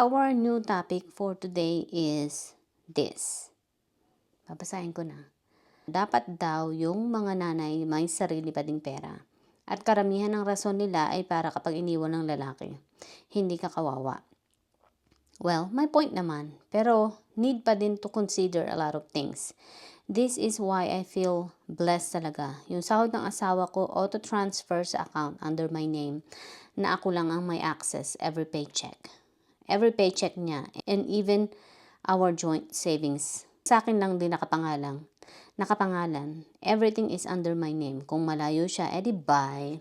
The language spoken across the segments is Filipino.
Our new topic for today is this. Babasahin ko na. Dapat daw yung mga nanay may sarili pa ding pera. At karamihan ng rason nila ay para kapag iniwan ng lalaki. Hindi ka kawawa. Well, my point naman. Pero need pa din to consider a lot of things. This is why I feel blessed talaga. Yung sahod ng asawa ko auto-transfer sa account under my name na ako lang ang may access every paycheck. Every paycheck niya, and even our joint savings. Sa akin lang din nakapangalan. Everything is under my name. Kung malayo siya, edi bye.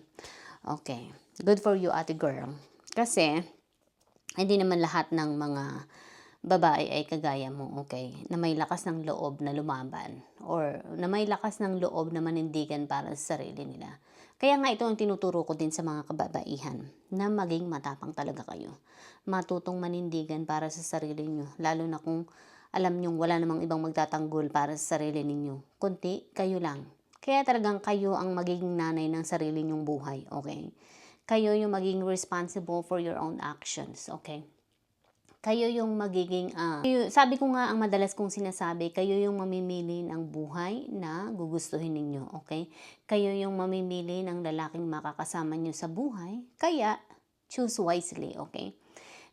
Okay. Good for you, ate girl. Kasi, hindi naman lahat ng mga babae ay kagaya mo, okay? Na may lakas ng loob na lumaban. Or na may lakas ng loob na manindigan para sa sarili nila. Kaya nga ito ang tinuturo ko din sa mga kababaihan, na maging matapang talaga kayo. Matutong manindigan para sa sarili nyo, lalo na kung alam nyong wala namang ibang magtatanggol para sa sarili ninyo. Kunti, kayo lang. Kaya talagang kayo ang magiging nanay ng sarili nyong buhay, okay? Kayo yung magiging responsible for your own actions, okay? Kayo yung magiging, sabi ko nga, ang madalas kong sinasabi, kayo yung mamimili ng buhay na gugustuhin ninyo, okay? Kayo yung mamimili ng lalaking makakasama nyo sa buhay, kaya choose wisely, okay?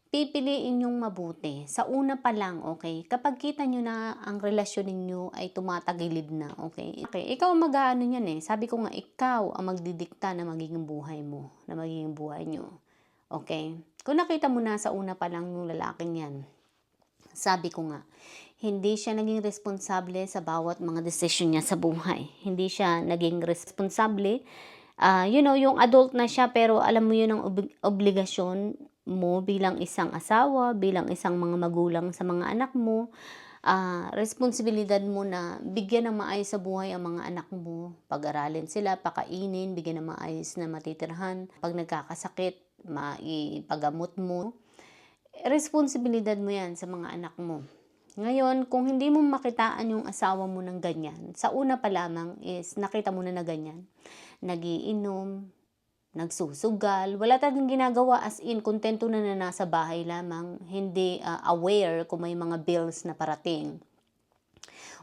Pipiliin yung mabuti. Sa una pa lang, okay? Kapag kita nyo na ang relasyon ninyo ay tumatagilid na, okay? Okay, ikaw ang mag-aano yan eh. Sabi ko nga, ikaw ang magdidikta na magiging buhay mo, na magiging buhay nyo. Okay? Kung nakita mo na sa una pa lang yung lalaking yan, sabi ko nga, hindi siya naging responsable sa bawat mga desisyon niya sa buhay. Hindi siya naging responsable. Yung adult na siya, pero alam mo yun ang obligasyon mo bilang isang asawa, bilang isang mga magulang sa mga anak mo. Responsibilidad mo na bigyan ng maayos sa buhay ang mga anak mo. Pag-aralin sila, pakainin, bigyan ng maayos na matitirhan. Pag nagkakasakit, maipagamot mo. Responsibilidad mo yan sa mga anak mo. Ngayon, kung hindi mo makitaan yung asawa mo ng ganyan, sa una pa lamang is nakita mo na ganyan. Nagiinom, nagsusugal, wala talagang ginagawa, as in, kontento na nasa bahay lamang, hindi aware kung may mga bills na parating.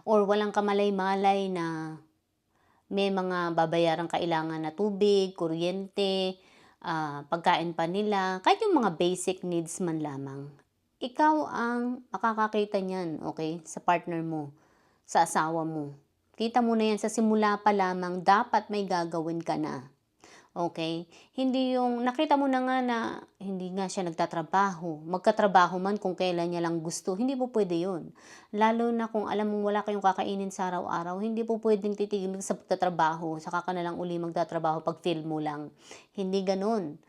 Or walang kamalay-malay na may mga babayarang kailangan na tubig, kuryente, pagkain pa nila, kahit yung mga basic needs man lamang. Ikaw ang makakakita niyan, okay, sa partner mo, sa asawa mo. Kita mo na yan sa simula pa lamang, dapat may gagawin ka na. Okay? Hindi yung, nakita mo na nga na hindi nga siya nagtatrabaho. Magkatrabaho man kung kailan niya lang gusto. Hindi po pwede yun. Lalo na kung alam mong wala kayong kakainin sa araw-araw, hindi po pwedeng titigil sa pagtatrabaho. Saka ka na lang uli magtatrabaho pag feel mo lang. Hindi ganun.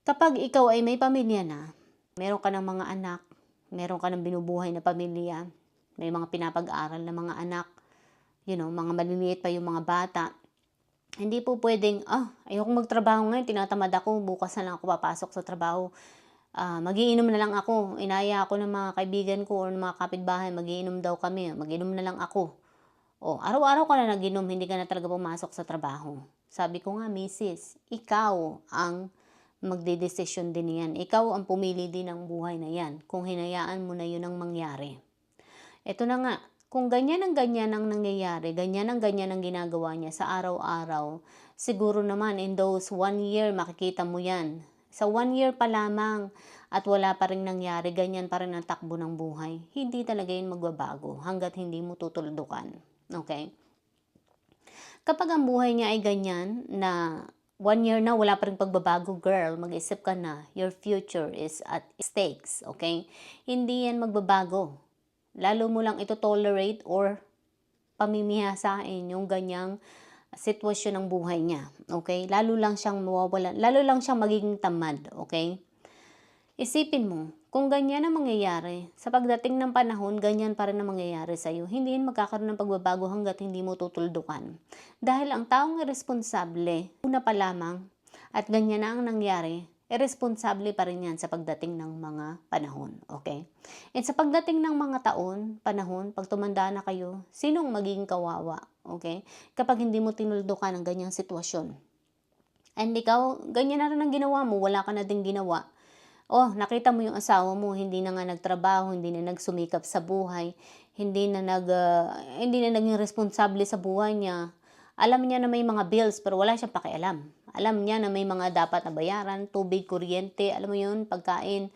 Kapag ikaw ay may pamilya na, meron ka ng mga anak, meron ka ng binubuhay na pamilya, may mga pinapag-aral na mga anak, mga maliliit pa yung mga bata, hindi po pwedeng, ayoko magtrabaho ngayon, tinatamad ako, bukas na lang ako papasok sa trabaho. Magiinom na lang ako. Inaya ako ng mga kaibigan ko o ng mga kapitbahay, magiinom daw kami, magiinom na lang ako. Araw-araw ka na naginom, hindi ka na talaga pumasok sa trabaho. Sabi ko nga, Mrs., ikaw ang magdedesisyon din yan. Ikaw ang pumili din ng buhay na yan, kung hinayaan mo na yun ang mangyari. Ito na nga, kung ganyan ang nangyayari, ganyan ang ginagawa niya sa araw-araw, siguro naman in those 1 year makikita mo yan. Sa 1 year pa lamang at wala pa rin nangyari, ganyan pa rin ang takbo ng buhay. Hindi talaga yun magbabago hanggat hindi mo tutuldukan. Okay? Kapag ang buhay niya ay ganyan na 1 year na wala pa rin pagbabago, girl, mag-isip ka na, your future is at stakes. Okay? Hindi yan magbabago. Lalo mo lang ito tolerate or pamimihasain yung ganyang sitwasyon ng buhay niya. Okay? Lalo lang siyang mawawalan, lalo lang siyang magiging tamad. Okay? Isipin mo, kung ganyan ang mangyayari, sa pagdating ng panahon, ganyan pa rin ang mangyayari sa'yo. Hindi yan magkakaroon ng pagbabago hanggat hindi mo tutuldukan. Dahil ang taong irresponsable, una pa lamang, at ganyan na ang nangyari, irresponsable pa rin yan sa pagdating ng mga panahon, okay? And sa pagdating ng mga panahon, pag tumanda na kayo, sinong magiging kawawa, okay? Kapag hindi mo tinuldukan ang ganyang sitwasyon. And ikaw, ganyan na rin ang ginawa mo, wala ka na din ginawa. Oh, nakita mo yung asawa mo hindi na nga nagtrabaho, hindi na nagsumikap sa buhay, hindi na naging responsable sa buhay niya. Alam niya na may mga bills pero wala siyang pakialam. Alam niya na may mga dapat na bayaran, tubig, kuryente, alam mo yun, pagkain.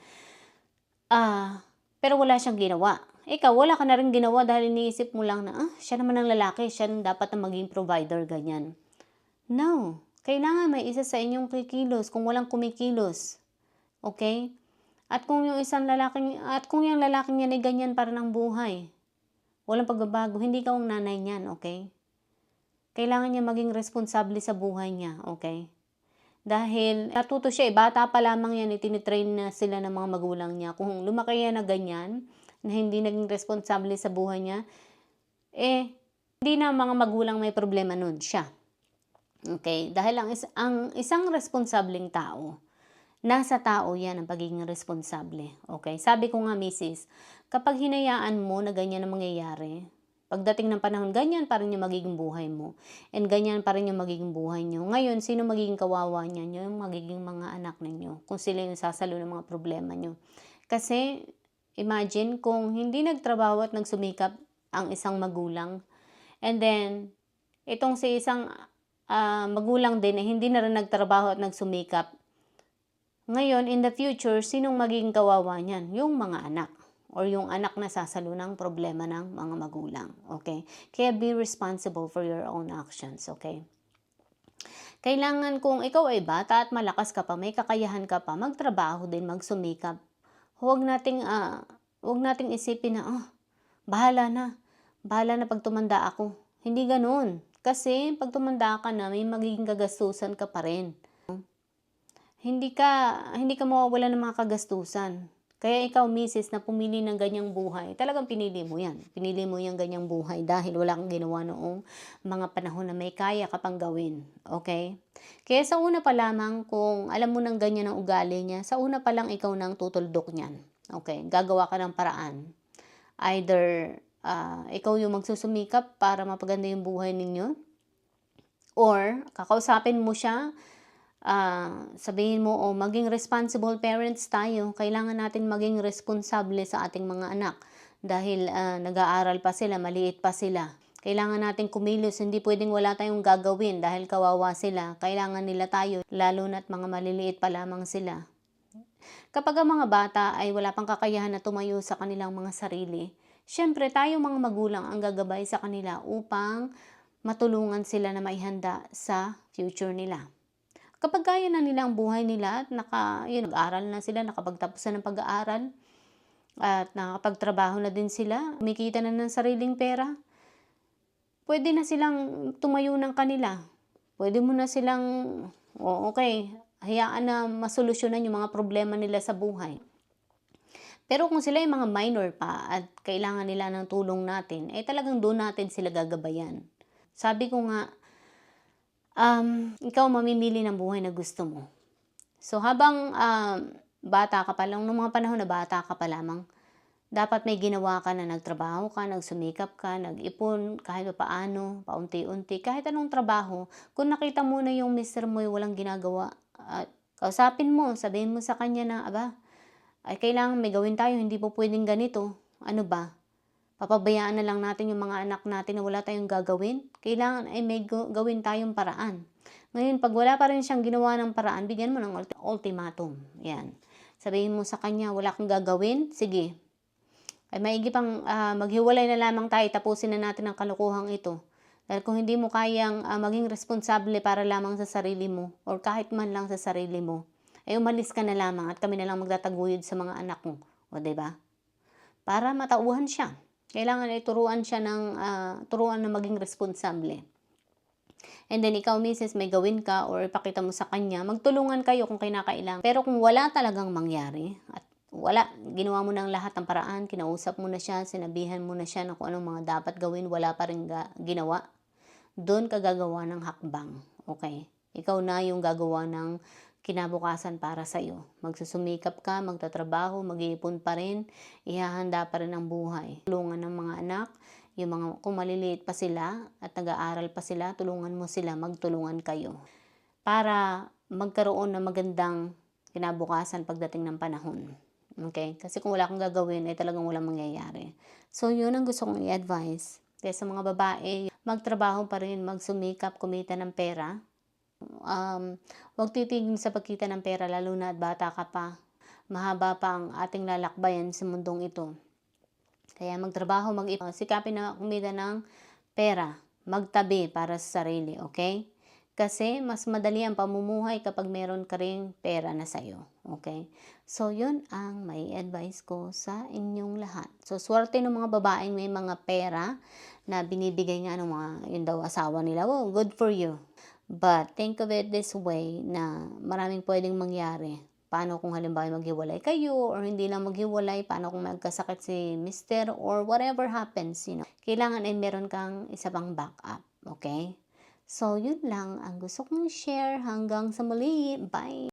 Pero wala siyang ginawa. Ikaw, wala ka na rin ginawa dahil iniisip mo lang na, siya naman ang lalaki, siya dapat na maging provider, ganyan. No. Kailangan may isa sa inyong kikilos kung walang kumikilos. Okay? At kung yung lalaking yan ay ganyan para ng buhay, walang pagbabago, hindi ka ang nanay niyan, okay? Kailangan niya maging responsable sa buhay niya, okay? Dahil natuto siya, bata pa lamang yan, itinitrain na sila ng mga magulang niya. Kung lumaki yan na ganyan, na hindi naging responsable sa buhay niya, hindi na mga magulang may problema nun, siya. Okay? Dahil ang isang responsableng tao, nasa tao yan ang pagiging responsable. Okay? Sabi ko nga, misis, kapag hinayaan mo na ganyan ang mangyayari, pagdating ng panahon, ganyan pa rin yung magiging buhay mo. And ganyan pa rin yung magiging buhay nyo. Ngayon, sino magiging kawawa niyan? Yung magiging mga anak ninyo. Kung sila yung sasalo ng mga problema nyo. Kasi, imagine kung hindi nagtrabaho at nagsumikap ang isang magulang. And then, itong si isang magulang din na hindi na rin nagtrabaho at nagsumikap. Ngayon, in the future, sinong magiging kawawa niyan? Yung mga anak. Or yung anak na sasalo ng problema ng mga magulang. Okay? Kaya be responsible for your own actions. Okay? Kailangan kung ikaw ay bata at malakas ka pa, may kakayahan ka pa, magtrabaho din, magsumikap. Huwag nating isipin na, bahala na. Bahala na pag tumanda ako. Hindi ganun. Kasi pag tumanda ka na, may magiging kagastusan ka pa rin. Hindi ka mawawala ng mga kagastusan. Kaya ikaw, misis, na pumili ng ganyang buhay, talagang pinili mo yan. Pinili mo yung ganyang buhay dahil wala kang ginawa noong mga panahon na may kaya ka pang gawin. Okay? Kaya sa una pa lamang, kung alam mo ng ganyan ang ugali niya, sa una pa lang ikaw nang tutuldok niyan. Okay? Gagawa ka ng paraan. Either ikaw yung magsusumikap para mapaganda yung buhay ninyo, or kakausapin mo siya, sabihin mo, maging responsible parents tayo. Kailangan natin maging responsable sa ating mga anak. Dahil nag-aaral pa sila, maliit pa sila. Kailangan natin kumilos, hindi pwedeng wala tayong gagawin dahil kawawa sila. Kailangan nila tayo, lalo na't mga maliliit pa lamang sila. Kapag ang mga bata ay wala pang kakayahan na tumayo sa kanilang mga sarili, syempre tayo mga magulang ang gagabay sa kanila upang matulungan sila na maihanda sa future nila. Kapag kaya na nila ang buhay nila at nag-aral na sila, nakapagtapos na ng pag-aaral, at nakapagtrabaho na din sila, kumikita na ng sariling pera, pwede na silang tumayo ng kanila. Pwede mo na silang, okay, hayaan na masolusyonan yung mga problema nila sa buhay. Pero kung sila yung mga minor pa at kailangan nila ng tulong natin, talagang doon natin sila gagabayan. Sabi ko nga, ikaw mamimili ng buhay na gusto mo. So habang bata ka pa lang, noong mga panahon na bata ka pa lamang, dapat may ginawa ka na nagtrabaho ka, nagsumikap ka, nag-ipon, kahit paano, paunti-unti, kahit anong trabaho. Kung nakita mo na yung mister mo ay walang ginagawa, kausapin mo, sabihin mo sa kanya na, ay kailangan may gawin tayo, hindi po pwedeng ganito. Ano ba? Papabayaan na lang natin yung mga anak natin na wala tayong gagawin? Kailangan ay may gawin tayong paraan. Ngayon, pag wala pa rin siyang ginawa ng paraan, bigyan mo ng ultimatum. Yan. Sabihin mo sa kanya, wala kang gagawin? Sige. Ay maigi pang maghiwalay na lamang tayo, tapusin na natin ang kalokohang ito. Dahil kung hindi mo kayang maging responsable para lamang sa sarili mo, or kahit man lang sa sarili mo, ay umalis ka na lamang at kami na lang magtataguyod sa mga anak mo. O diba? Para matauhan siya. Kailangan ay turuan na maging responsable. And then ikaw, misis, may gawin ka or ipakita mo sa kanya, magtulungan kayo kung kinakailangan. Pero kung wala talagang mangyari, at ginawa mo ng lahat ng paraan, kinausap mo na siya, sinabihan mo na siya na kung anong mga dapat gawin, wala pa rin ginawa, doon ka gagawa ng hakbang. Okay? Ikaw na yung gagawa ng kinabukasan para sa'yo. Magsusumikap ka, magtatrabaho, mag-iipon pa rin, ihahanda pa rin ang buhay. Tulungan ng mga anak, kung maliliit pa sila at nag-aaral pa sila, tulungan mo sila, magtulungan kayo. Para magkaroon ng magandang kinabukasan pagdating ng panahon. Okay? Kasi kung wala kang gagawin, ay talagang walang mangyayari. So, yun ang gusto kong i-advise. Kaya sa mga babae, magtrabaho pa rin, magsumikap, kumita ng pera. Huwag titigil sa pagkita ng pera, lalo na at bata ka pa. Mahaba pa ang ating lalakbayan sa mundong ito. Kaya magtrabaho, sikapin na kumita ng pera, magtabi para sa sarili, okay? Kasi mas madali ang pamumuhay kapag meron ka ring pera na sa'yo, okay? So, yun ang may advice ko sa inyong lahat. So, swerte ng mga babaeng may mga pera na binibigay nga ng mga, yun daw, asawa nila. Wow, good for you. But, think of it this way na maraming pwedeng mangyari. Paano kung halimbawa maghiwalay kayo or hindi lang maghiwalay, paano kung magkasakit si mister or whatever happens, Kailangan ay meron kang isa pang backup, okay? So, yun lang ang gusto kong share. Hanggang sa muli. Bye!